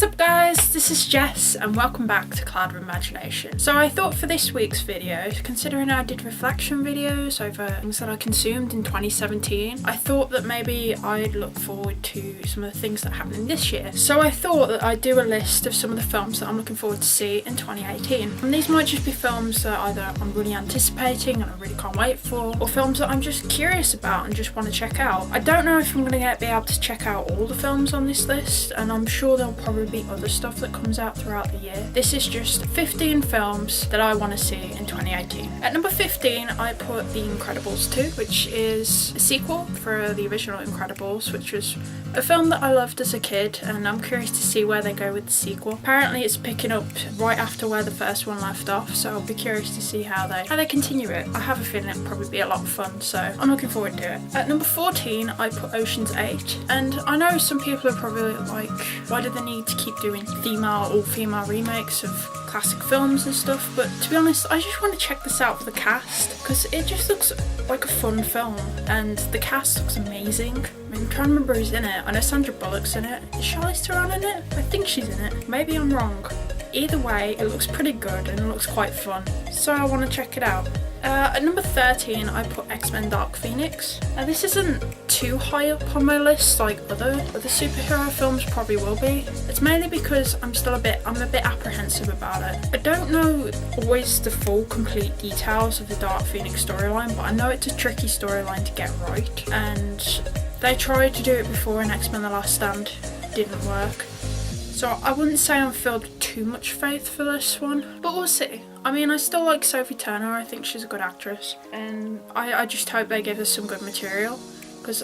What's up guys, this is Jess and welcome back to Cloud of Imagination. So I thought for this week's video, considering I did reflection videos over things that I consumed in 2017, I thought that maybe I'd look forward to some of the things that happened this year. So I thought that I'd do a list of some of the films that I'm looking forward to see in 2018. And these might just be films that either I'm really anticipating and I really can't wait for, or films that I'm just curious about and just want to check out. I don't know if I'm going to be able to check out all the films on this list, and I'm sure there'll probably be other stuff that comes out throughout the year. This is just 15 films that I want to see in 2018. At number 15, I put The Incredibles 2, which is a sequel for the original Incredibles, which was a film that I loved as a kid, and I'm curious to see where they go with the sequel. Apparently it's picking up right after where the first one left off, so I'll be curious to see how they continue it. I have a feeling it'll probably be a lot of fun, so I'm looking forward to it. At number 14, I put Ocean's 8, and I know some people are probably like, why do they need to keep doing all-female remakes of classic films and stuff, but to be honest, I just want to check this out for the cast, because it just looks like a fun film, and the cast looks amazing. I mean, I'm trying to remember who's in it. I know Sandra Bullock's in it. Is Charlize Theron in it? I think she's in it. Maybe I'm wrong. Either way, it looks pretty good and it looks quite fun, so I want to check it out. At number 13, I put X-Men Dark Phoenix. Now this isn't too high up on my list like other superhero films probably will be. It's mainly because I'm a bit apprehensive about it. I don't know always the full complete details of the Dark Phoenix storyline, but I know it's a tricky storyline to get right, and they tried to do it before in X-Men The Last Stand. Didn't work. So I wouldn't say I'm filled with too much faith for this one, but we'll see. I mean, I still like Sophie Turner. I think she's a good actress, and I just hope they give us some good material, because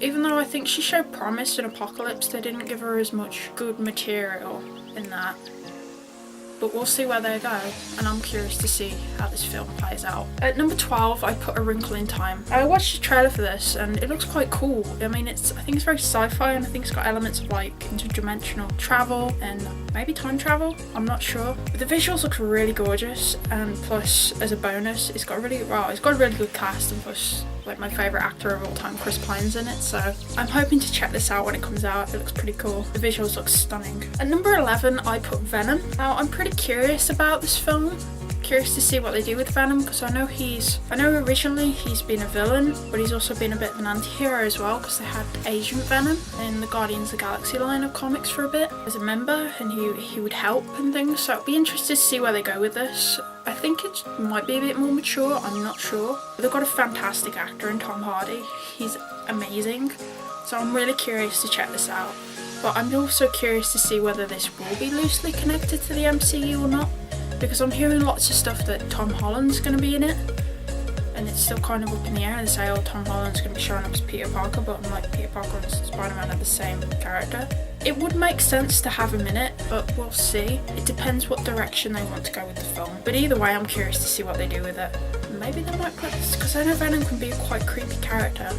even though I think she showed promise in Apocalypse, they didn't give her as much good material in that. But we'll see where they go, and I'm curious to see how this film plays out. At number 12, I put A Wrinkle in Time. I watched the trailer for this, and it looks quite cool. I mean, I think it's very sci-fi, and I think it's got elements of like interdimensional travel and maybe time travel. I'm not sure. But the visuals look really gorgeous, and plus, as a bonus, it's got a really good cast, and plus, like my favourite actor of all time, Chris Pine's in it, so I'm hoping to check this out when it comes out. It looks pretty cool. The visuals look stunning. At number 11, I put Venom. Now, I'm pretty curious about this film. Curious to see what they do with Venom, because I know originally he's been a villain, but he's also been a bit of an anti-hero as well, because they had Agent Venom in the Guardians of the Galaxy line of comics for a bit as a member, and he would help and things, so I'd be interested to see where they go with this. I think it might be a bit more mature, I'm not sure. But they've got a fantastic actor in Tom Hardy. He's amazing, so I'm really curious to check this out. But I'm also curious to see whether this will be loosely connected to the MCU or not, because I'm hearing lots of stuff that Tom Holland's going to be in it, and it's still kind of up in the air. They say, oh, Tom Holland's going to be showing up as Peter Parker, but I'm like, Peter Parker and Spider-Man are the same character. It would make sense to have him in it, but we'll see. It depends what direction they want to go with the film. But either way, I'm curious to see what they do with it. Maybe they might put, because I know Venom can be a quite creepy character,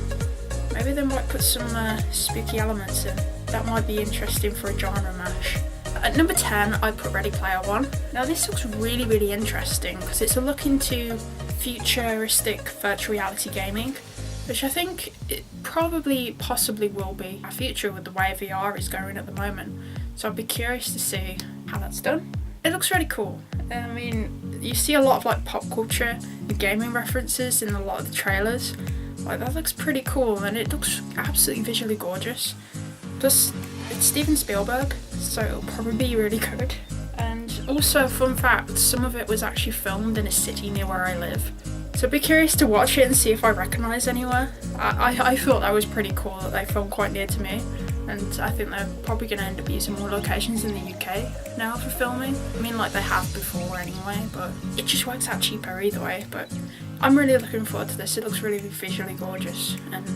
maybe they might put some spooky elements in. That might be interesting for a genre mash. At number 10, I put Ready Player One. Now this looks really, really interesting, because it's a look into futuristic virtual reality gaming, which I think it possibly will be a future with the way VR is going at the moment. So I'd be curious to see how that's done. It looks really cool. I mean, you see a lot of like pop culture and gaming references in a lot of the trailers. Like, that looks pretty cool, and it looks absolutely visually gorgeous. Plus, it's Steven Spielberg, so it'll probably be really good. And also, fun fact, some of it was actually filmed in a city near where I live. So I'd be curious to watch it and see if I recognise anywhere. I thought that was pretty cool that they filmed quite near to me, and I think they're probably going to end up using more locations in the UK now for filming. I mean, like they have before anyway, but it just works out cheaper either way. But I'm really looking forward to this. It looks really visually gorgeous, and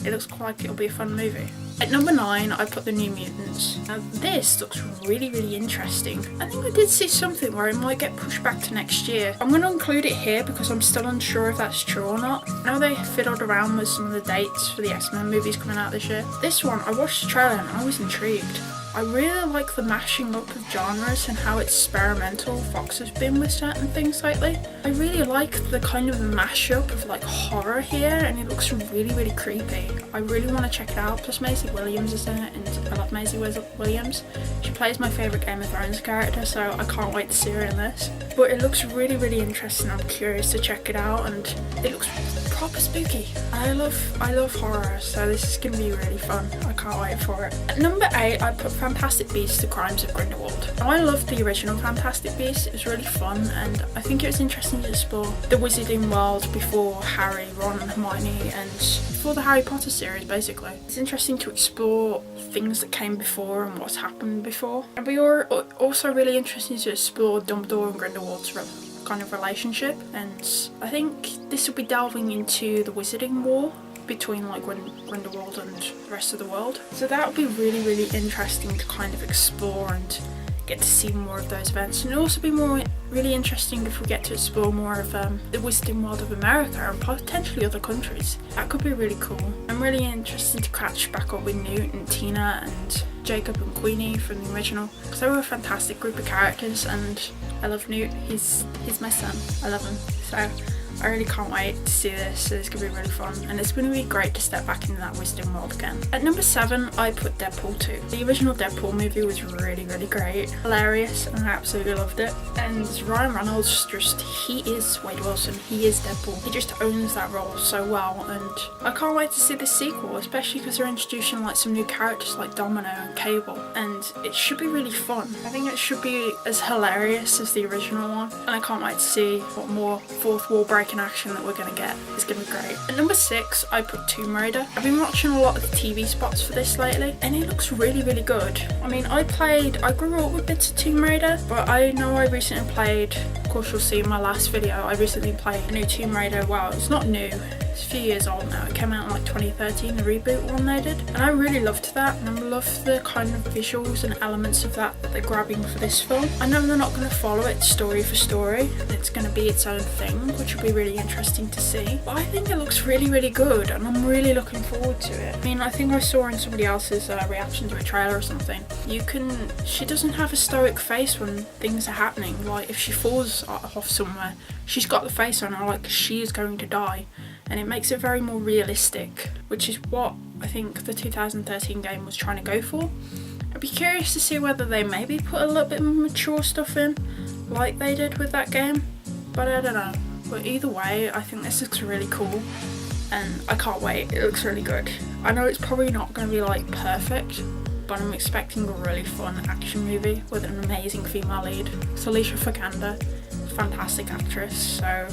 it looks like it'll be a fun movie. At number 9, I put The New Mutants. Now this looks really, really interesting. I think I did see something where it might get pushed back to next year. I'm going to include it here because I'm still unsure if that's true or not. I know they fiddled around with some of the dates for the XMen movies coming out this year. This one, I watched the trailer and I was intrigued. I really like the mashing up of genres and how experimental Fox has been with certain things lately. I really like the kind of mashup of like horror here, and it looks really, really creepy. I really want to check it out. Plus Maisie Williams is in it, and I love Maisie Williams. She plays my favourite Game of Thrones character, so I can't wait to see her in this. But it looks really, really interesting. I'm curious to check it out, and it looks proper spooky. I love horror, so this is going to be really fun. I can't wait for it. At number 8, I put Fantastic Beasts: The Crimes of Grindelwald. Now, I loved the original Fantastic Beasts. It was really fun, and I think it was interesting to explore the wizarding world before Harry, Ron and Hermione, and before the Harry Potter series, basically. It's interesting to explore things that came before and what's happened before. And we are also really interesting to explore Dumbledore and Grindelwald's kind of relationship, and I think this will be delving into the wizarding war between like Grindelwald and the rest of the world. So that would be really, really interesting to kind of explore and get to see more of those events, and it'll also be really interesting if we get to explore more of the wizarding world of America and potentially other countries. That could be really cool. I'm really interested to catch back up with Newt and Tina and Jacob and Queenie from the original, because they were a fantastic group of characters, and I love Newt. He's my son. I love him. So I really can't wait to see this. It's going to be really fun, and it's going to be great to step back into that wizarding world again. At number 7, I put Deadpool 2. The original Deadpool movie was really, really great. Hilarious, and I absolutely loved it. And Ryan Reynolds, he is Wade Wilson. He is Deadpool. He just owns that role so well, and I can't wait to see the sequel, especially because they're introducing like some new characters like Domino and Cable, and it should be really fun. I think it should be as hilarious as the original one, and I can't wait to see what more fourth wall breaking action that we're going to get. It's going to be great. At number 6, I put Tomb Raider. I've been watching a lot of the TV spots for this lately, and it looks really, really good. I mean, I grew up with bits of Tomb Raider, but I know I recently played, of course you'll see in my last video, I recently played a new Tomb Raider. Well, it's not new. It's a few years old now. It came out in like 2013, the reboot one they did, and I really loved that, and I love the kind of visuals and elements of that they're grabbing for this film. I know they're not going to follow it story for story, it's going to be its own thing, which will be really interesting to see, but I think it looks really, really good, and I'm really looking forward to it. I mean, I think I saw in somebody else's reaction to a trailer or something, she doesn't have a stoic face when things are happening. Like if she falls off somewhere, she's got the face on her like she is going to die, and it makes it very more realistic, which is what I think the 2013 game was trying to go for. I'd be curious to see whether they maybe put a little bit more mature stuff in like they did with that game, but I don't know. But either way, I think this looks really cool, and I can't wait. It looks really good. I know it's probably not going to be like perfect, but I'm expecting a really fun action movie with an amazing female lead. It's Alicia Vikander, fantastic actress, so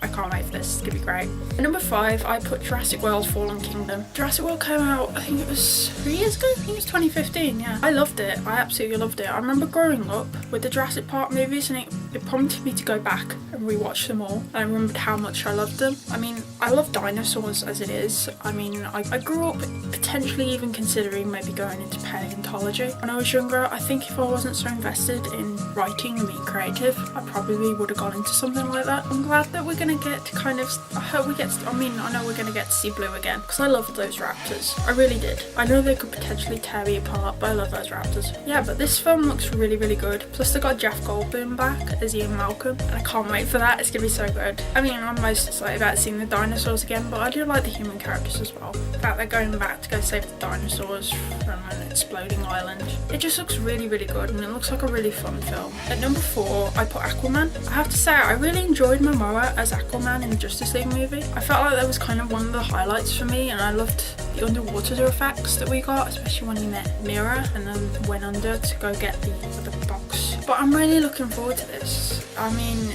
I can't wait for this. It's gonna be great. At number 5, I put Jurassic World Fallen Kingdom. Jurassic World came out, I think it was 3 years ago? I think it was 2015, yeah. I loved it. I absolutely loved it. I remember growing up with the Jurassic Park movies, and it prompted me to go back and rewatch them all. And I remembered how much I loved them. I mean, I love dinosaurs as it is. I mean, I grew up potentially even considering maybe going into paleontology when I was younger. I think if I wasn't so invested in writing and being creative, I probably would have gone into something like that. I'm glad that we're going to get to kind of, I know we're going to get to see Blue again, because I loved those raptors. I really did. I know they could potentially tear me apart, but I love those raptors. Yeah, but this film looks really, really good. Plus they got Jeff Goldblum back as Ian Malcolm, and I can't wait for that. It's going to be so good. I mean, I'm most excited about seeing the dinosaurs again, but I do like the human characters as well. The fact they're going back to go save the dinosaurs from an exploding island. It just looks really, really good, and it looks like a really fun film. At number 4, I put Aquaman. I have to say, I really enjoyed Momoa as Aquaman in the Justice League movie. I felt like that was kind of one of the highlights for me, and I loved the underwater effects that we got, especially when he met Mira and then went under to go get the box. But I'm really looking forward to this. I mean,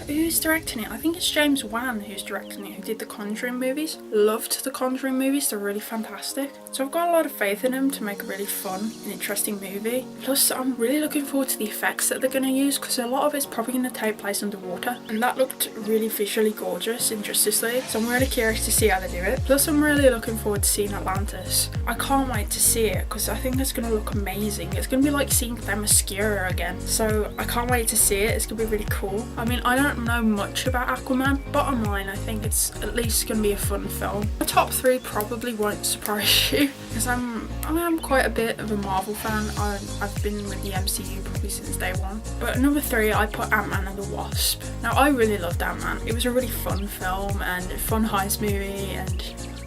who's directing it? I think it's James Wan who's directing it, who did the Conjuring movies. Loved the Conjuring movies, they're really fantastic. So I've got a lot of faith in him to make a really fun and interesting movie. Plus I'm really looking forward to the effects that they're going to use, because a lot of it's probably going to take place underwater, and that looked really visually gorgeous in Justice League, so I'm really curious to see how they do it. Plus I'm really looking forward to seeing Atlantis. I can't wait to see it, because I think it's going to look amazing. It's going to be like seeing Themyscira again, so I can't wait to see it. It's going to be really cool. I mean, I don't know much about Aquaman. Bottom line, I think it's at least going to be a fun film. The top 3 probably won't surprise you, because I'm quite a bit of a Marvel fan. I've been with the MCU probably since day one. But at number 3, I put Ant-Man and the Wasp. Now I really loved Ant-Man. It was a really fun film and a fun heist movie, and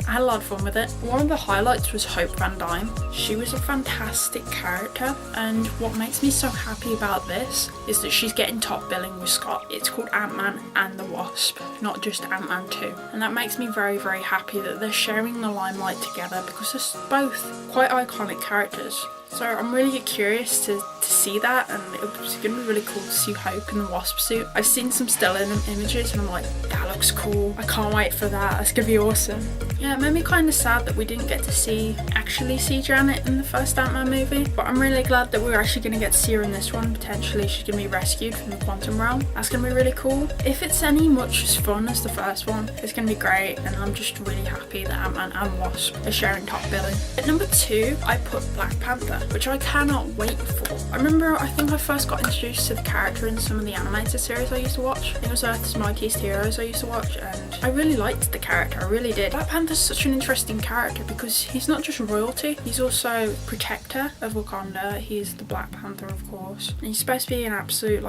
I had a lot of fun with it. One of the highlights was Hope Van Dyne. She was a fantastic character, and what makes me so happy about this is that she's getting top billing with Scott. It's called Ant-Man and the Wasp, not just Ant-Man 2. And that makes me very, very happy that they're sharing the limelight together because they're both quite iconic characters. So I'm really curious to see that, and it's going to be really cool to see Hope in the Wasp suit. I've seen some still images and I'm like, that looks cool. I can't wait for that. That's going to be awesome. Yeah, it made me kind of sad that we didn't get to actually see Janet in the first Ant-Man movie, but I'm really glad that we're actually going to get to see her in this one. Potentially she's going to be rescued from the quantum realm. That's going to be really cool. If it's any much as fun as the first one, it's going to be great, and I'm just really happy that Ant-Man and Wasp are sharing top billing. At number 2, I put Black Panther, which I cannot wait for. I think I first got introduced to the character in some of the animated series I used to watch. I think it was Earth's Mightiest Heroes I used to watch, and I really liked the character, I really did. Black Panther's such an interesting character because he's not just royalty, he's also protector of Wakanda. He's the Black Panther, of course. And he's supposed to be an absolute,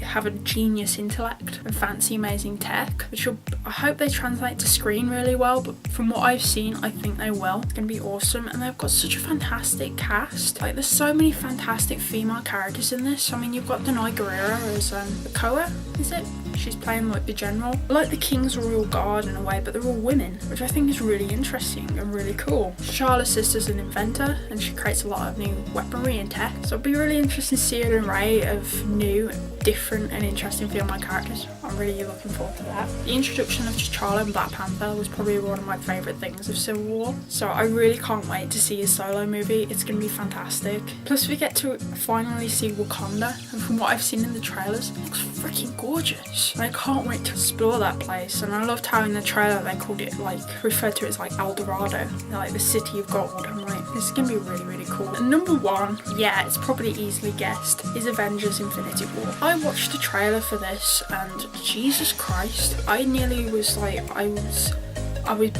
have a genius intellect and fancy amazing tech, which I hope they translate to screen really well, but from what I've seen, I think they will. It's going to be awesome, and they've got such a fantastic cast. There's so many fantastic female characters in this. I mean, you've got Denai Guerrero as Koa, is it? She's playing the general. I like the King's Royal Guard in a way, but they're all women, which I think is really interesting and really cool. T'Challa's sister's an inventor, and she creates a lot of new weaponry and tech. So it'll be really interesting to see an array of new, different and interesting female characters. I'm really looking forward to that. The introduction of T'Challa and Black Panther was probably one of my favourite things of Civil War, so I really can't wait to see his solo movie. It's going to be fantastic. Plus we get to finally see Wakanda, and from what I've seen in the trailers, it looks freaking gorgeous. And I can't wait to explore that place, and I loved how in the trailer they called it, referred to it as El Dorado, the city of gold. I'm like, this is going to be really, really cool. And number 1, yeah, it's probably easily guessed, is Avengers Infinity War. I watched the trailer for this, and Jesus Christ, I nearly was I was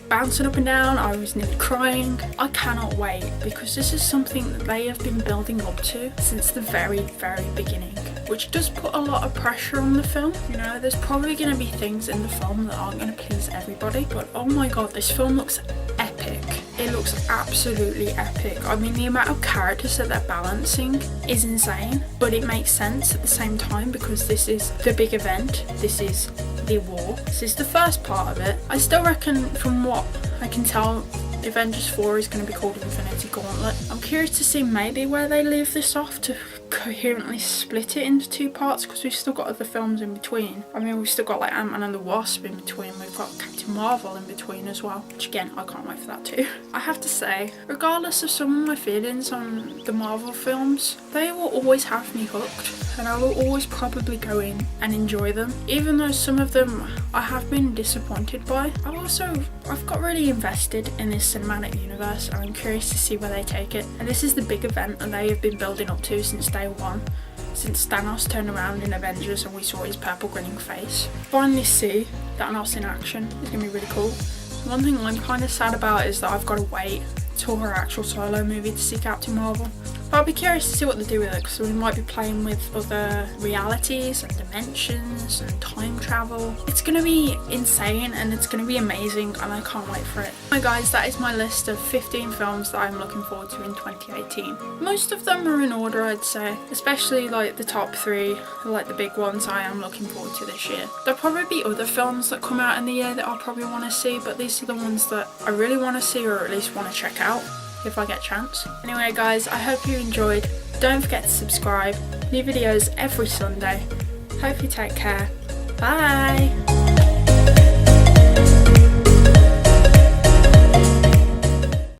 bouncing up and down. I was nearly crying. I cannot wait, because this is something that they have been building up to since the very, very beginning, which does put a lot of pressure on the film. There's probably going to be things in the film that aren't going to please everybody, but oh my god, this film looks epic. It looks absolutely epic. I mean, the amount of characters that they're balancing is insane, but it makes sense at the same time because this is the big event. This is the war. This is the first part of it. I still reckon, from what I can tell, Avengers 4 is going to be called Infinity Gauntlet. I'm curious to see maybe where they leave this off to coherently split it into 2 parts, because we've still got other films in between. I mean, we've still got Ant-Man and the Wasp in between. We've got Captain Marvel in between as well, which again, I can't wait for that too. I have to say, regardless of some of my feelings on the Marvel films, they will always have me hooked, and I will always probably go in and enjoy them, even though some of them I have been disappointed by. I've got really invested in this cinematic universe, and I'm curious to see where they take it. And this is the big event that they have been building up to since day one, since Thanos turned around in Avengers and we saw his purple grinning face. Finally see Thanos in action is going to be really cool. One thing I'm kind of sad about is that I've got to wait till her actual solo movie to see Captain Marvel. But I'll be curious to see what they do with it, because we might be playing with other realities and dimensions and time travel. It's going to be insane, and it's going to be amazing, and I can't wait for it. Alright guys, that is my list of 15 films that I'm looking forward to in 2018. Most of them are in order, I'd say, especially the top 3, the big ones I am looking forward to this year. There'll probably be other films that come out in the year that I'll probably want to see, but these are the ones that I really want to see, or at least want to check out if I get a chance. Anyway guys, I hope you enjoyed. Don't forget to subscribe. New videos every Sunday. Hope you take care. Bye!